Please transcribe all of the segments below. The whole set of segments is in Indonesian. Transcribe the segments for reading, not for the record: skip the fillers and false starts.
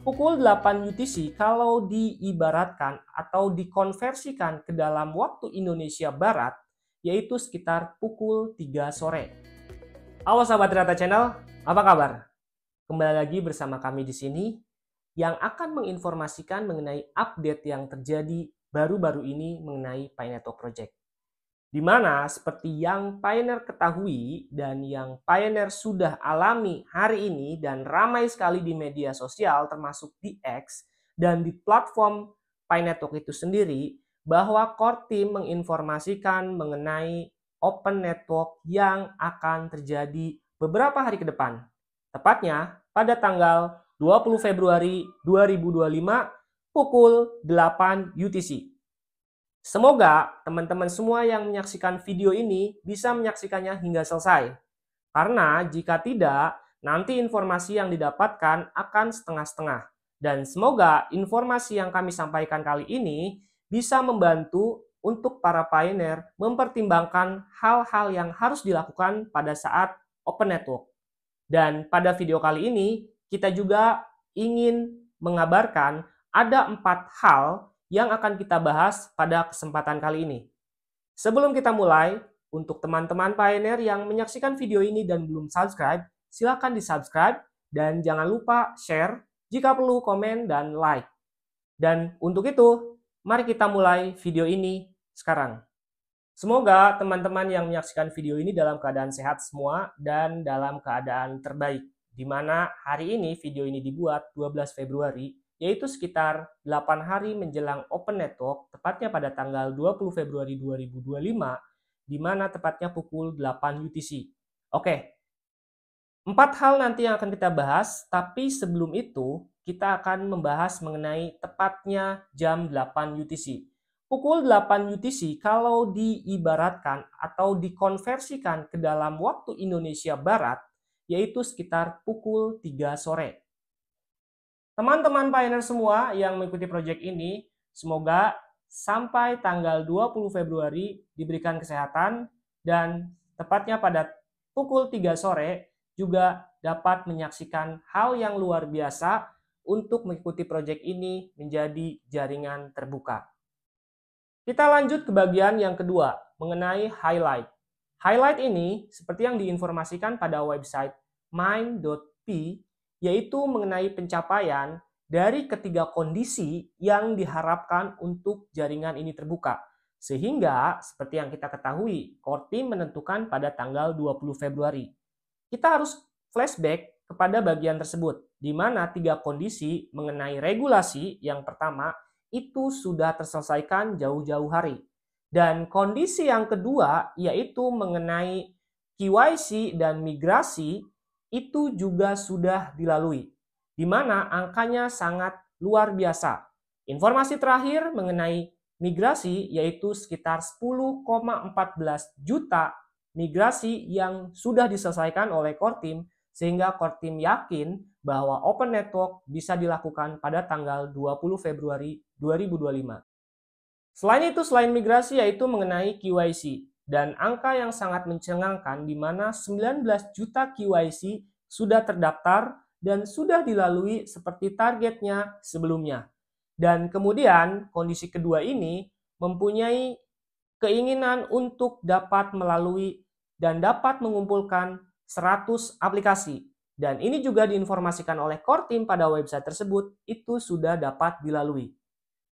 Pukul 8 UTC kalau diibaratkan atau dikonversikan ke dalam waktu Indonesia Barat, yaitu sekitar pukul 3 sore. Halo sahabat Tirata Channel, apa kabar? Kembali lagi bersama kami di sini yang akan menginformasikan mengenai update yang terjadi baru-baru ini mengenai Pi Network Project. Di mana seperti yang Pioneer ketahui dan yang Pioneer sudah alami hari ini dan ramai sekali di media sosial termasuk di X dan di platform Pi Network itu sendiri, bahwa core team menginformasikan mengenai open network yang akan terjadi beberapa hari ke depan. Tepatnya pada tanggal 20 Februari 2025 pukul 8 UTC. Semoga teman-teman semua yang menyaksikan video ini bisa menyaksikannya hingga selesai. Karena jika tidak, nanti informasi yang didapatkan akan setengah-setengah. Dan semoga informasi yang kami sampaikan kali ini bisa membantu untuk para pioneer mempertimbangkan hal-hal yang harus dilakukan pada saat open network. Dan pada video kali ini, kita juga ingin mengabarkan ada 4 hal yang akan kita bahas pada kesempatan kali ini. Sebelum kita mulai, untuk teman-teman pioneer yang menyaksikan video ini dan belum subscribe, silakan di-subscribe dan jangan lupa share, jika perlu komen dan like. Dan untuk itu, mari kita mulai video ini sekarang. Semoga teman-teman yang menyaksikan video ini dalam keadaan sehat semua dan dalam keadaan terbaik. Di mana hari ini video ini dibuat 12 Februari, yaitu sekitar 8 hari menjelang Open Network, tepatnya pada tanggal 20 Februari 2025, di mana tepatnya pukul 8 UTC. Oke, 4 hal nanti yang akan kita bahas, tapi sebelum itu kita akan membahas mengenai tepatnya jam 8 UTC. Pukul 8 UTC kalau diibaratkan atau dikonversikan ke dalam waktu Indonesia Barat, yaitu sekitar pukul 3 sore. Teman-teman pioneer semua yang mengikuti proyek ini, semoga sampai tanggal 20 Februari diberikan kesehatan dan tepatnya pada pukul 3 sore juga dapat menyaksikan hal yang luar biasa untuk mengikuti proyek ini menjadi jaringan terbuka. Kita lanjut ke bagian yang kedua, mengenai highlight. Highlight ini seperti yang diinformasikan pada website mind.p, yaitu mengenai pencapaian dari ketiga kondisi yang diharapkan untuk jaringan ini terbuka. Sehingga seperti yang kita ketahui, core team menentukan pada tanggal 20 Februari. Kita harus flashback kepada bagian tersebut, di mana tiga kondisi mengenai regulasi yang pertama itu sudah terselesaikan jauh-jauh hari. Dan kondisi yang kedua yaitu mengenai KYC dan migrasi itu juga sudah dilalui, di mana angkanya sangat luar biasa. Informasi terakhir mengenai migrasi yaitu sekitar 10,14 juta migrasi yang sudah diselesaikan oleh core team, sehingga core team yakin bahwa open network bisa dilakukan pada tanggal 20 Februari 2025. Selain itu, selain migrasi yaitu mengenai KYC. Dan angka yang sangat mencengangkan di mana 19 juta KYC sudah terdaftar dan sudah dilalui seperti targetnya sebelumnya. Dan kemudian kondisi kedua ini mempunyai keinginan untuk dapat melalui dan dapat mengumpulkan 100 aplikasi. Dan ini juga diinformasikan oleh core team pada website tersebut, itu sudah dapat dilalui.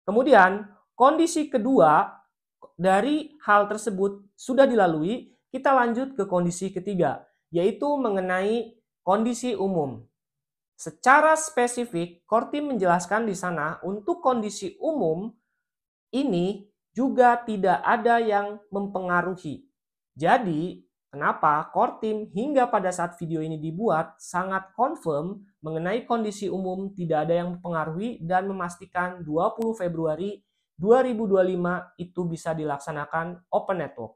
Kemudian kondisi kedua dari hal tersebut sudah dilalui, kita lanjut ke kondisi ketiga, yaitu mengenai kondisi umum. Secara spesifik, core team menjelaskan di sana untuk kondisi umum ini juga tidak ada yang mempengaruhi. Jadi, kenapa core team hingga pada saat video ini dibuat sangat confirm mengenai kondisi umum tidak ada yang mempengaruhi dan memastikan 20 Februari 2025 itu bisa dilaksanakan open network.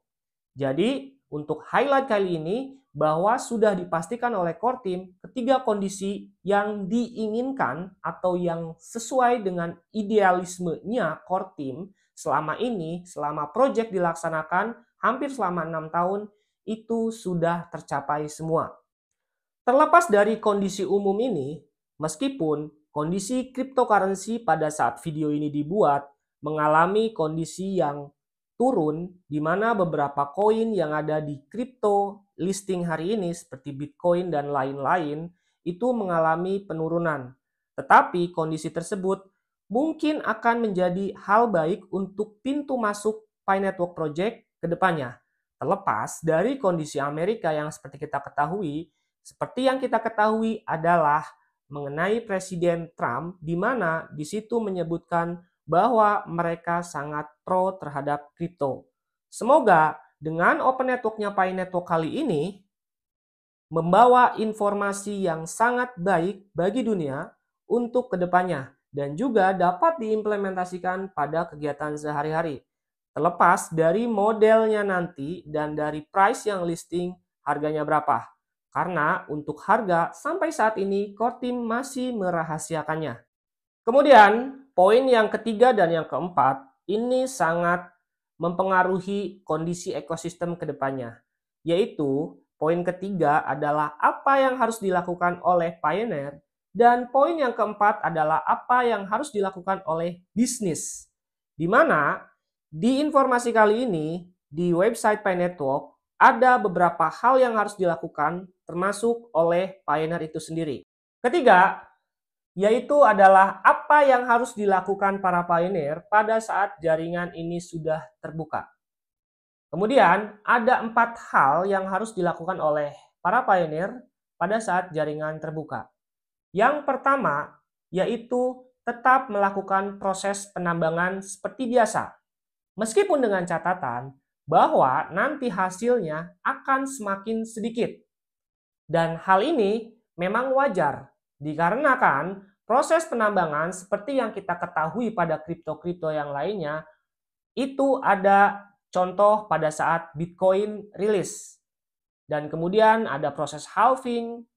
Jadi, untuk highlight kali ini bahwa sudah dipastikan oleh core team ketiga kondisi yang diinginkan atau yang sesuai dengan idealismenya core team selama ini, selama proyek dilaksanakan hampir selama 6 tahun, itu sudah tercapai semua. Terlepas dari kondisi umum ini, meskipun kondisi cryptocurrency pada saat video ini dibuat mengalami kondisi yang turun, di mana beberapa koin yang ada di crypto listing hari ini seperti Bitcoin dan lain-lain itu mengalami penurunan. Tetapi kondisi tersebut mungkin akan menjadi hal baik untuk pintu masuk Pi Network Project ke depannya. Terlepas dari kondisi Amerika yang seperti yang kita ketahui adalah mengenai Presiden Trump, di mana di situ menyebutkan bahwa mereka sangat pro terhadap kripto. Semoga dengan Open Network-nya Pi Network kali ini membawa informasi yang sangat baik bagi dunia untuk kedepannya dan juga dapat diimplementasikan pada kegiatan sehari-hari. Terlepas dari modelnya nanti dan dari price yang listing harganya berapa. Karena untuk harga sampai saat ini core team masih merahasiakannya. Kemudian poin yang ketiga dan yang keempat ini sangat mempengaruhi kondisi ekosistem ke depannya. Yaitu poin ketiga adalah apa yang harus dilakukan oleh pioneer dan poin yang keempat adalah apa yang harus dilakukan oleh bisnis. Di mana di informasi kali ini di website Pi Network ada beberapa hal yang harus dilakukan termasuk oleh pioneer itu sendiri. Ketiga, yaitu adalah apa yang harus dilakukan para pioneer pada saat jaringan ini sudah terbuka. Kemudian ada 4 hal yang harus dilakukan oleh para pioneer pada saat jaringan terbuka. Yang pertama yaitu tetap melakukan proses penambangan seperti biasa. Meskipun dengan catatan bahwa nanti hasilnya akan semakin sedikit. Dan hal ini memang wajar dikarenakan proses penambangan seperti yang kita ketahui pada kripto-kripto yang lainnya itu ada contoh pada saat Bitcoin rilis. Dan kemudian ada proses halving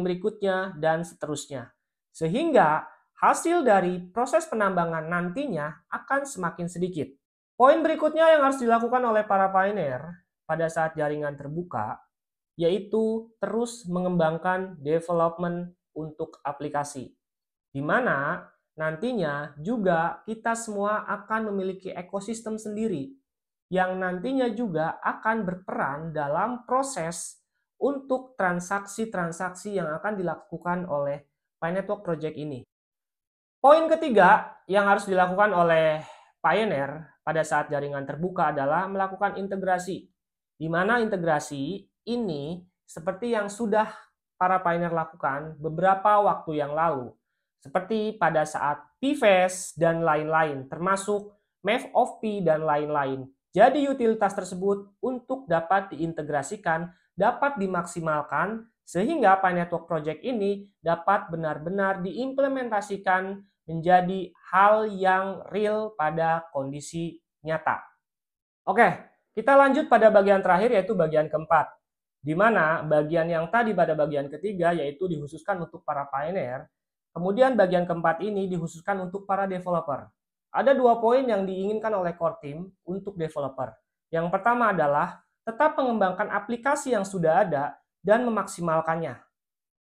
berikutnya dan seterusnya. Sehingga hasil dari proses penambangan nantinya akan semakin sedikit. Poin berikutnya yang harus dilakukan oleh para pioneer pada saat jaringan terbuka yaitu terus mengembangkan development untuk aplikasi. Di mana nantinya juga kita semua akan memiliki ekosistem sendiri yang nantinya juga akan berperan dalam proses untuk transaksi-transaksi yang akan dilakukan oleh Pi Network Project ini. Poin ketiga yang harus dilakukan oleh pioneer pada saat jaringan terbuka adalah melakukan integrasi. Di mana integrasi ini seperti yang sudah para pioneer lakukan beberapa waktu yang lalu. Seperti pada saat PFAS dan lain-lain, termasuk Map of Pi dan lain-lain. Jadi utilitas tersebut untuk dapat diintegrasikan, dapat dimaksimalkan, sehingga Pi Network Project ini dapat benar-benar diimplementasikan menjadi hal yang real pada kondisi nyata. Oke, kita lanjut pada bagian terakhir yaitu bagian keempat. Di mana bagian yang tadi pada bagian ketiga yaitu dikhususkan untuk para pioneer, kemudian bagian keempat ini dikhususkan untuk para developer. Ada 2 poin yang diinginkan oleh core team untuk developer. Yang pertama adalah tetap mengembangkan aplikasi yang sudah ada dan memaksimalkannya.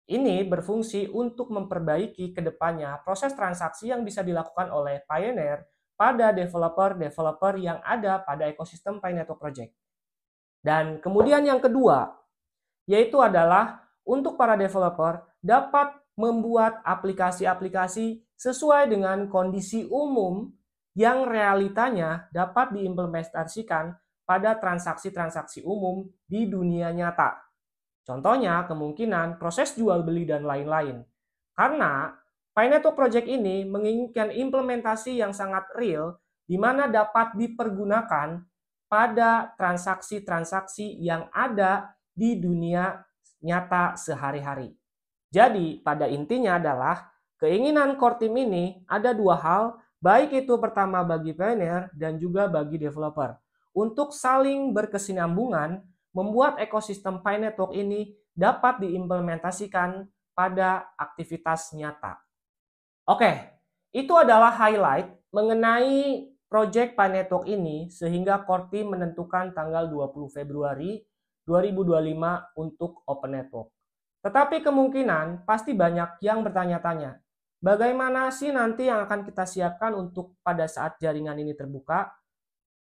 Ini berfungsi untuk memperbaiki ke depannya proses transaksi yang bisa dilakukan oleh pioneer pada developer-developer yang ada pada ekosistem Pi Network Project. Dan kemudian yang kedua, yaitu adalah untuk para developer dapat membuat aplikasi-aplikasi sesuai dengan kondisi umum yang realitanya dapat diimplementasikan pada transaksi-transaksi umum di dunia nyata. Contohnya kemungkinan proses jual beli dan lain-lain. Karena Pi Network Project ini menginginkan implementasi yang sangat real di mana dapat dipergunakan pada transaksi-transaksi yang ada di dunia nyata sehari-hari. Jadi pada intinya adalah keinginan core team ini ada 2 hal, baik itu pertama bagi pioneer dan juga bagi developer. Untuk saling berkesinambungan membuat ekosistem Pi Network ini dapat diimplementasikan pada aktivitas nyata. Oke, itu adalah highlight mengenai project Pi Network ini sehingga core team menentukan tanggal 20 Februari 2025 untuk Open Network. Tetapi kemungkinan pasti banyak yang bertanya-tanya, Bagaimana sih nanti yang akan kita siapkan untuk pada saat jaringan ini terbuka?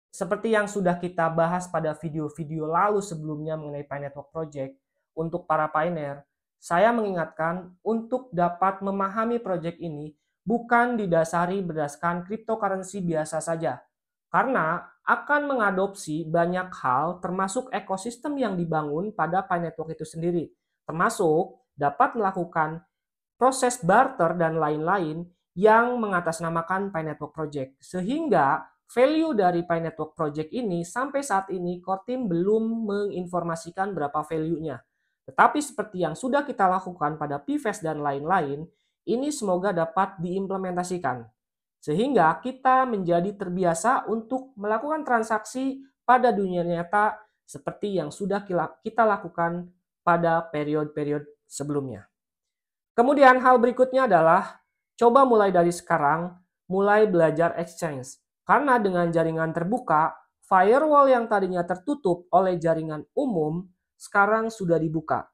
Seperti yang sudah kita bahas pada video-video lalu sebelumnya mengenai Pi Network Project, untuk para pioneer, saya mengingatkan untuk dapat memahami project ini bukan didasari berdasarkan cryptocurrency biasa saja, karena akan mengadopsi banyak hal termasuk ekosistem yang dibangun pada Pi Network itu sendiri, termasuk dapat melakukan proses barter dan lain-lain yang mengatasnamakan Pi Network Project. Sehingga value dari Pi Network Project ini sampai saat ini core team belum menginformasikan berapa value-nya. Tetapi seperti yang sudah kita lakukan pada PFES dan lain-lain, ini semoga dapat diimplementasikan. Sehingga kita menjadi terbiasa untuk melakukan transaksi pada dunia nyata seperti yang sudah kita lakukan pada periode-periode sebelumnya. Kemudian hal berikutnya adalah coba mulai dari sekarang, mulai belajar exchange. Karena dengan jaringan terbuka, firewall yang tadinya tertutup oleh jaringan umum sekarang sudah dibuka.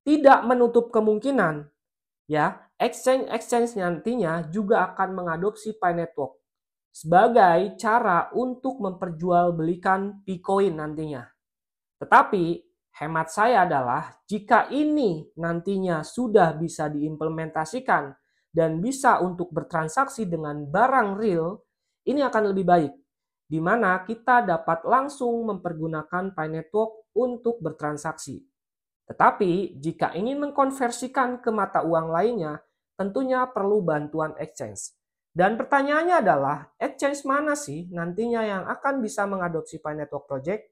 Tidak menutup kemungkinan, ya, exchange nantinya juga akan mengadopsi Pi Network sebagai cara untuk memperjualbelikan Bitcoin nantinya. Tetapi hemat saya adalah jika ini nantinya sudah bisa diimplementasikan dan bisa untuk bertransaksi dengan barang real, ini akan lebih baik, di mana kita dapat langsung mempergunakan Pi Network untuk bertransaksi. Tetapi jika ingin mengkonversikan ke mata uang lainnya, tentunya perlu bantuan exchange. Dan pertanyaannya adalah, exchange mana sih nantinya yang akan bisa mengadopsi Pi Network Project?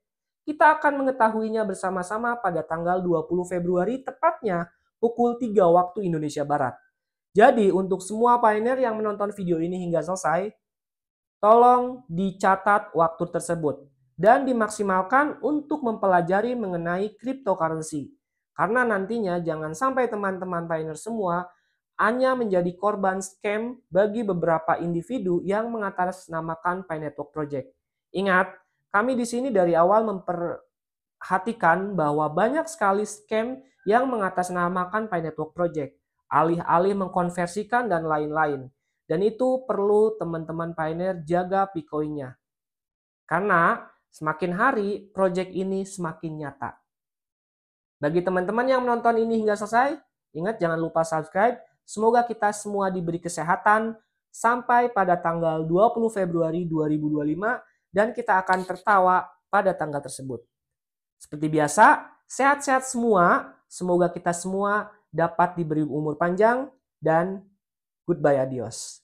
Kita akan mengetahuinya bersama-sama pada tanggal 20 Februari, tepatnya pukul 3 waktu Indonesia Barat. Jadi untuk semua pioneer yang menonton video ini hingga selesai, tolong dicatat waktu tersebut dan dimaksimalkan untuk mempelajari mengenai cryptocurrency. Karena nantinya jangan sampai teman-teman pioneer semua hanya menjadi korban scam bagi beberapa individu yang mengatasnamakan Pi Network Project. Ingat, kami di sini dari awal memperhatikan bahwa banyak sekali scam yang mengatasnamakan Pi Network Project, alih-alih mengkonversikan dan lain-lain. Dan itu perlu teman-teman pioneer jaga Bitcoin-nya. Karena semakin hari project ini semakin nyata. Bagi teman-teman yang menonton ini hingga selesai, ingat jangan lupa subscribe. Semoga kita semua diberi kesehatan sampai pada tanggal 20 Februari 2025 dan kita akan tertawa pada tanggal tersebut. Seperti biasa, sehat-sehat semua. Semoga kita semua dapat diberi umur panjang dan goodbye, adios.